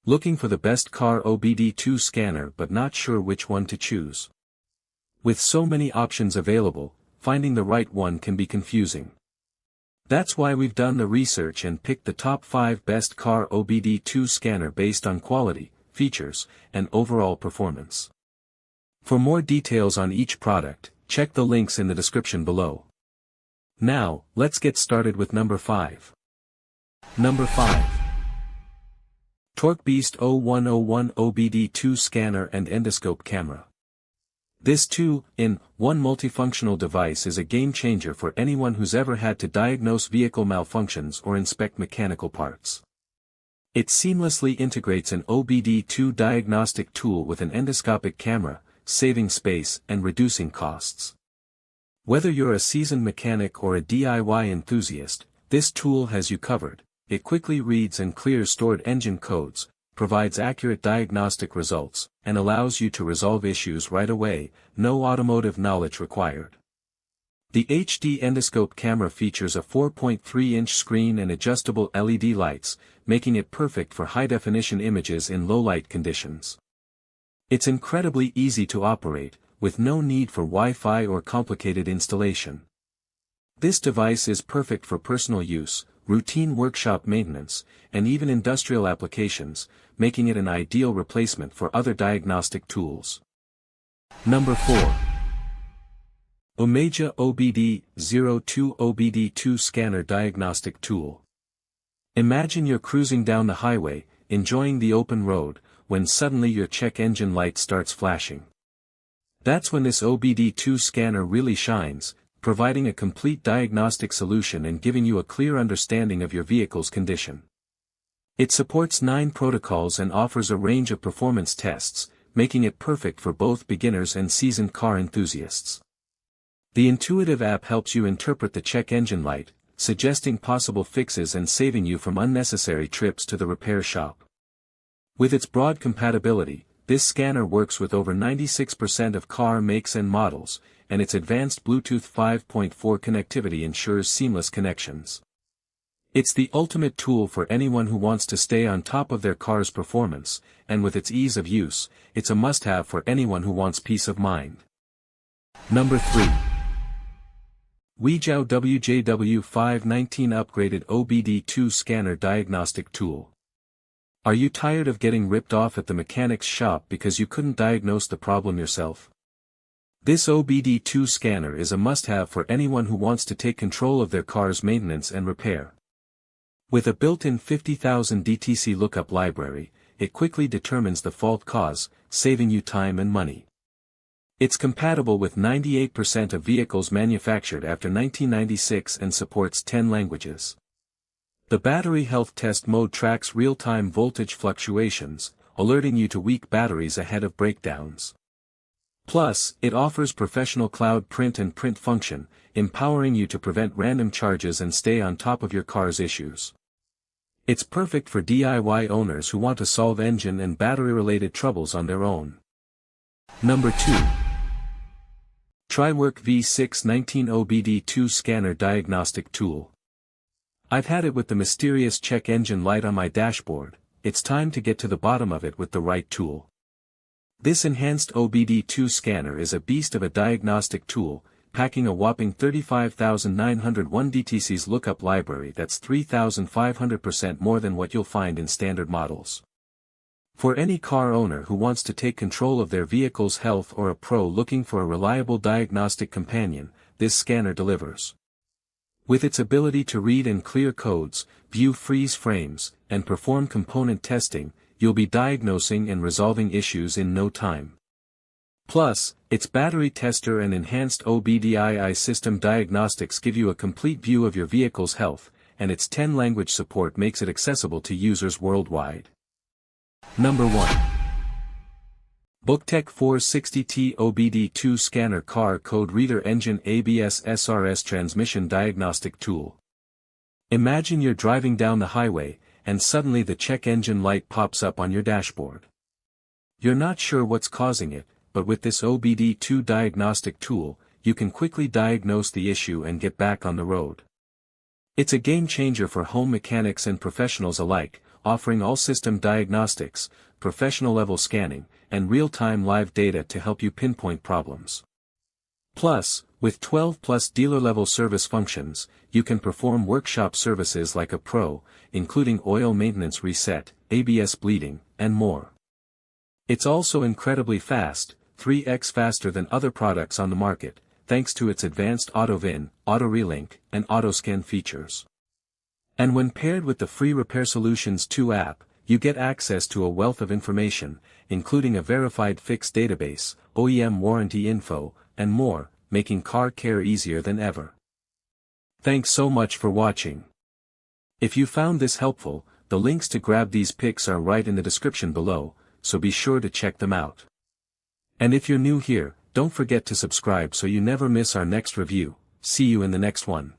Looking for the best car OBD2 scanner but not sure which one to choose? With so many options available, finding the right one can be confusing. That's why we've done the research and picked the top 5 best car OBD2 scanner based on quality, features, and overall performance. For more details on each product, check the links in the description below. Now, let's get started with number 5. Number 5. TORQBEAST 0101 OBD2 Scanner and Endoscope Camera. This 2-in-1 multifunctional device is a game-changer for anyone who's ever had to diagnose vehicle malfunctions or inspect mechanical parts. It seamlessly integrates an OBD2 diagnostic tool with an endoscopic camera, saving space and reducing costs. Whether you're a seasoned mechanic or a DIY enthusiast, this tool has you covered. It quickly reads and clears stored engine codes, provides accurate diagnostic results, and allows you to resolve issues right away, no automotive knowledge required. The HD endoscope camera features a 4.3-inch screen and adjustable LED lights, making it perfect for high-definition images in low-light conditions. It's incredibly easy to operate, with no need for Wi-Fi or complicated installation. This device is perfect for personal use, routine workshop maintenance, and even industrial applications, making it an ideal replacement for other diagnostic tools. Number 4. UMEIJA OBD2 OBD2 Scanner Diagnostic Tool. Imagine you're cruising down the highway, enjoying the open road, when suddenly your check engine light starts flashing. That's when this OBD2 scanner really shines, providing a complete diagnostic solution and giving you a clear understanding of your vehicle's condition. It supports 9 protocols and offers a range of performance tests, making it perfect for both beginners and seasoned car enthusiasts. The intuitive app helps you interpret the check engine light, suggesting possible fixes and saving you from unnecessary trips to the repair shop. With its broad compatibility, this scanner works with over 96% of car makes and models, and its advanced Bluetooth 5.4 connectivity ensures seamless connections. It's the ultimate tool for anyone who wants to stay on top of their car's performance, and with its ease of use, it's a must-have for anyone who wants peace of mind. Number 3. WEJOWE WEJOWE 519 Upgraded OBD2 Scanner Diagnostic Tool. Are you tired of getting ripped off at the mechanic's shop because you couldn't diagnose the problem yourself? This OBD2 scanner is a must-have for anyone who wants to take control of their car's maintenance and repair. With a built-in 50,000 DTC lookup library, it quickly determines the fault cause, saving you time and money. It's compatible with 98% of vehicles manufactured after 1996 and supports 10 languages. The battery health test mode tracks real-time voltage fluctuations, alerting you to weak batteries ahead of breakdowns. Plus, it offers professional cloud print and print function, empowering you to prevent random charges and stay on top of your car's issues. It's perfect for DIY owners who want to solve engine and battery-related troubles on their own. Number 2. trywork V619 OBD2 Scanner Diagnostic Tool. I've had it with the mysterious check engine light on my dashboard. It's time to get to the bottom of it with the right tool. This enhanced OBD2 scanner is a beast of a diagnostic tool, packing a whopping 35,901 DTC's lookup library that's 3,500% more than what you'll find in standard models. For any car owner who wants to take control of their vehicle's health or a pro looking for a reliable diagnostic companion, this scanner delivers. With its ability to read and clear codes, view freeze frames, and perform component testing, you'll be diagnosing and resolving issues in no time. Plus, its battery tester and enhanced OBD2 system diagnostics give you a complete view of your vehicle's health, and its 10-language support makes it accessible to users worldwide. Number 1. BLCKTEC 460T OBD2 Scanner Car Code Reader Engine ABS SRS Transmission Diagnostic Tool. Imagine you're driving down the highway, and suddenly the check engine light pops up on your dashboard. You're not sure what's causing it, but with this OBD2 diagnostic tool, you can quickly diagnose the issue and get back on the road. It's a game changer for home mechanics and professionals alike, offering all system diagnostics, professional-level scanning, and real-time live data to help you pinpoint problems. Plus, with 12+ dealer-level service functions, you can perform workshop services like a pro, including oil maintenance reset, ABS bleeding, and more. It's also incredibly fast, 3x faster than other products on the market, thanks to its advanced auto-VIN, auto-relink, and auto-scan features. And when paired with the free Repair Solutions 2 app, you get access to a wealth of information, including a verified fix database, OEM warranty info, and more, making car care easier than ever. Thanks so much for watching. If you found this helpful, the links to grab these picks are right in the description below, so be sure to check them out. And if you're new here, don't forget to subscribe so you never miss our next review. See you in the next one.